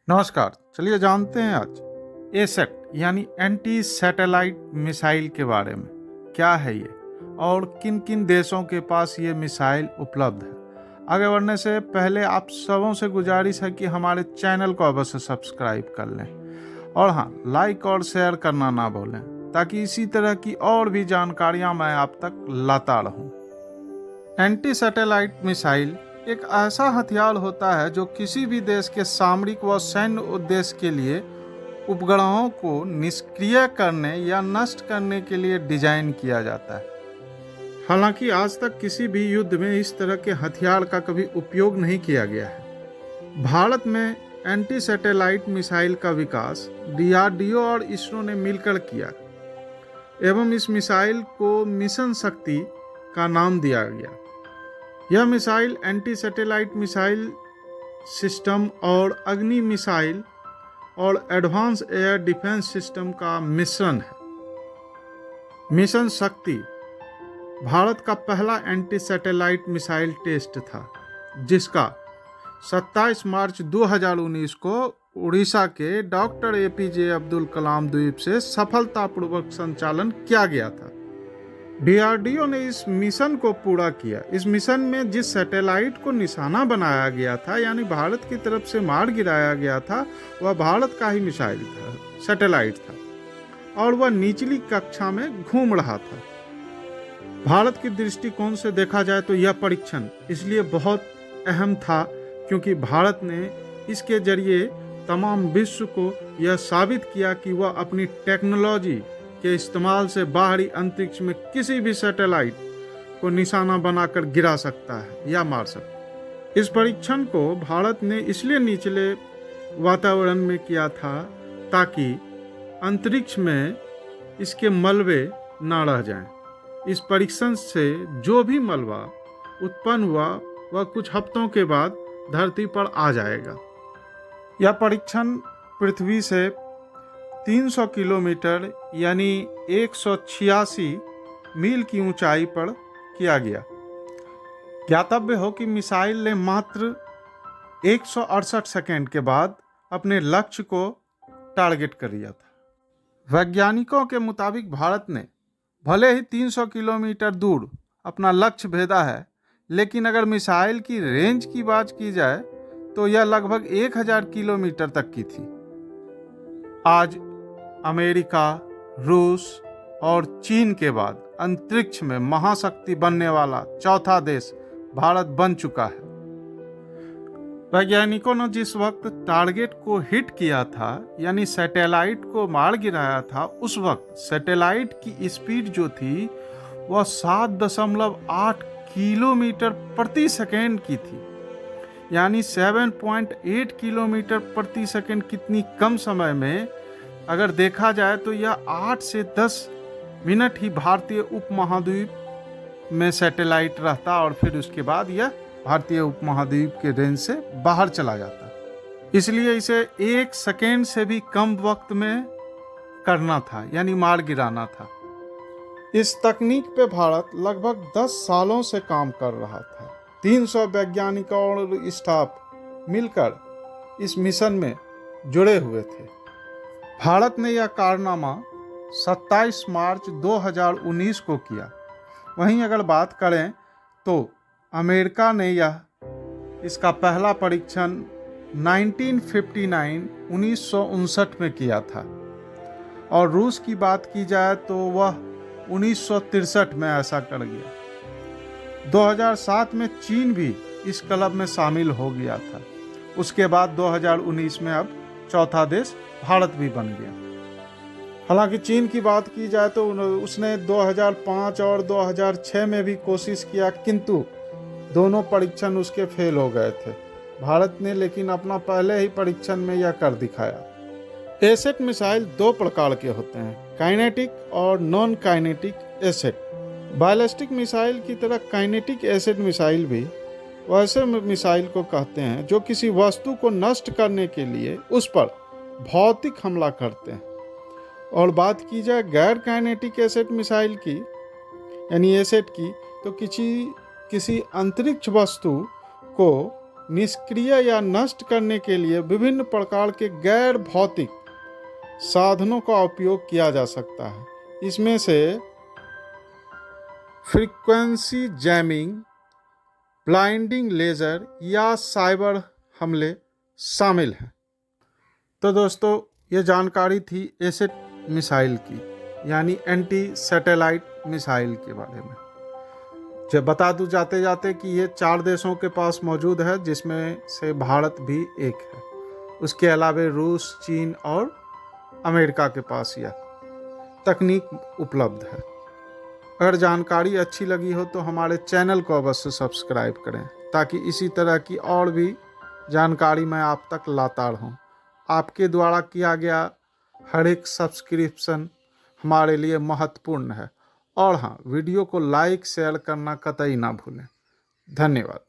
नमस्कार। चलिए जानते हैं आज एसेट यानी एंटी सैटेलाइट मिसाइल के बारे में। क्या है ये और किन किन देशों के पास ये मिसाइल उपलब्ध है। आगे बढ़ने से पहले आप सबों से गुजारिश है कि हमारे चैनल को अवश्य सब्सक्राइब कर लें और हाँ, लाइक और शेयर करना ना भूलें ताकि इसी तरह की और भी जानकारियाँ मैं आप तक लाता रहूँ। एंटी सैटेलाइट मिसाइल एक ऐसा हथियार होता है जो किसी भी देश के सामरिक व सैन्य उद्देश्य के लिए उपग्रहों को निष्क्रिय करने या नष्ट करने के लिए डिजाइन किया जाता है। हालांकि आज तक किसी भी युद्ध में इस तरह के हथियार का कभी उपयोग नहीं किया गया है। भारत में एंटी सैटेलाइट मिसाइल का विकास डीआरडीओ और इसरो ने मिलकर किया एवं इस मिसाइल को मिशन शक्ति का नाम दिया गया। यह missile anti satellite missile system और अग्नि मिसाइल और एडवांस एयर डिफेंस सिस्टम का मिश्रण है। मिशन शक्ति भारत का पहला एंटी सैटेलाइट मिसाइल टेस्ट था, जिसका 27 मार्च 2019 को उड़ीसा के डॉक्टर एपीजे अब्दुल कलाम द्वीप से सफलतापूर्वक संचालन किया गया था। डीआरडीओ ने इस मिशन को पूरा किया। इस मिशन में जिस सैटेलाइट को निशाना बनाया गया था, यानी भारत की तरफ से मार गिराया गया था, वह भारत का ही मिसाइल था, सैटेलाइट था और वह निचली कक्षा में घूम रहा था। भारत की दृष्टिकोण से देखा जाए तो यह परीक्षण इसलिए बहुत अहम था क्योंकि भारत ने इसके जरिए तमाम विश्व को यह साबित किया कि वह अपनी टेक्नोलॉजी के इस्तेमाल से बाहरी अंतरिक्ष में किसी भी सैटेलाइट को निशाना बनाकर गिरा सकता है या मार सकता है। इस परीक्षण को भारत ने इसलिए निचले वातावरण में किया था ताकि अंतरिक्ष में इसके मलबे न रह जाएं। इस परीक्षण से जो भी मलबा उत्पन्न हुआ वह कुछ हफ्तों के बाद धरती पर आ जाएगा। यह परीक्षण पृथ्वी से 300 किलोमीटर यानी 186 मील की ऊंचाई पर किया गया। ज्ञातव्य हो कि मिसाइल ने मात्र 168 सेकेंड के बाद अपने लक्ष्य को टारगेट कर लिया था। वैज्ञानिकों के मुताबिक भारत ने भले ही 300 किलोमीटर दूर अपना लक्ष्य भेदा है, लेकिन अगर मिसाइल की रेंज की बात की जाए तो यह लगभग 1000 किलोमीटर तक की थी। आज अमेरिका, रूस और चीन के बाद अंतरिक्ष में महाशक्ति बनने वाला चौथा देश भारत बन चुका है। वैज्ञानिकों ने जिस वक्त टारगेट को हिट किया था, यानी सैटेलाइट को मार गिराया था, उस वक्त सैटेलाइट की स्पीड जो थी वह 7.8 किलोमीटर प्रति सेकेंड की थी, यानी 7.8 किलोमीटर प्रति सेकेंड। कितनी कम समय में अगर देखा जाए तो यह 8 से 10 मिनट ही भारतीय उपमहाद्वीप में सैटेलाइट रहता और फिर उसके बाद यह भारतीय उपमहाद्वीप के रेंज से बाहर चला जाता। इसलिए इसे 1 सेकेंड से भी कम वक्त में करना था, यानी मार गिराना था। इस तकनीक पे भारत लगभग 10 सालों से काम कर रहा था। 300 वैज्ञानिकों और स्टाफ मिलकर इस मिशन में जुड़े हुए थे। भारत ने यह कारनामा 27 मार्च 2019 को किया। वहीं अगर बात करें तो अमेरिका ने इसका पहला परीक्षण 1959 में किया था और रूस की बात की जाए तो वह 1963 में ऐसा कर गया। 2007 में चीन भी इस क्लब में शामिल हो गया था। उसके बाद 2019 में अब चौथा देश भारत भी बन गया। हालांकि चीन की बात की जाए तो उसने 2005 और 2006 में भी कोशिश किया, किंतु दोनों परीक्षण उसके फेल हो गए थे। भारत ने लेकिन अपना पहले ही परीक्षण में यह कर दिखाया। एसेट मिसाइल 2 प्रकार के होते हैं, काइनेटिक और non kinetic asset. Ballistic missile की तरह काइनेटिक एसेट मिसाइल भी वैसे मिसाइल को कहते हैं जो किसी वस्तु को नष्ट करने के लिए उस पर भौतिक हमला करते हैं। और बात की जाए गैर काइनेटिक एसेट मिसाइल की, यानी एसेट की, तो किसी अंतरिक्ष वस्तु को निष्क्रिय या नष्ट करने के लिए विभिन्न प्रकार के गैर भौतिक साधनों का उपयोग किया जा सकता है। इसमें से फ्रीक्वेंसी जैमिंग, ब्लाइंडिंग लेजर या साइबर हमले शामिल हैं। तो दोस्तों, ये जानकारी थी एसेट मिसाइल की, यानी एंटी सैटेलाइट मिसाइल के बारे में। जब बता दूं जाते जाते कि ये 4 देशों के पास मौजूद है, जिसमें से भारत भी एक है। उसके अलावा रूस, चीन और अमेरिका के पास यह तकनीक उपलब्ध है। अगर जानकारी अच्छी लगी हो तो हमारे चैनल को अवश्य सब्सक्राइब करें, ताकि इसी तरह की और भी जानकारी मैं आप तक लाता रहूं। आपके द्वारा किया गया हर एक सब्सक्रिप्शन हमारे लिए महत्वपूर्ण है। और हाँ, वीडियो को लाइक शेयर करना कतई ना भूलें। धन्यवाद।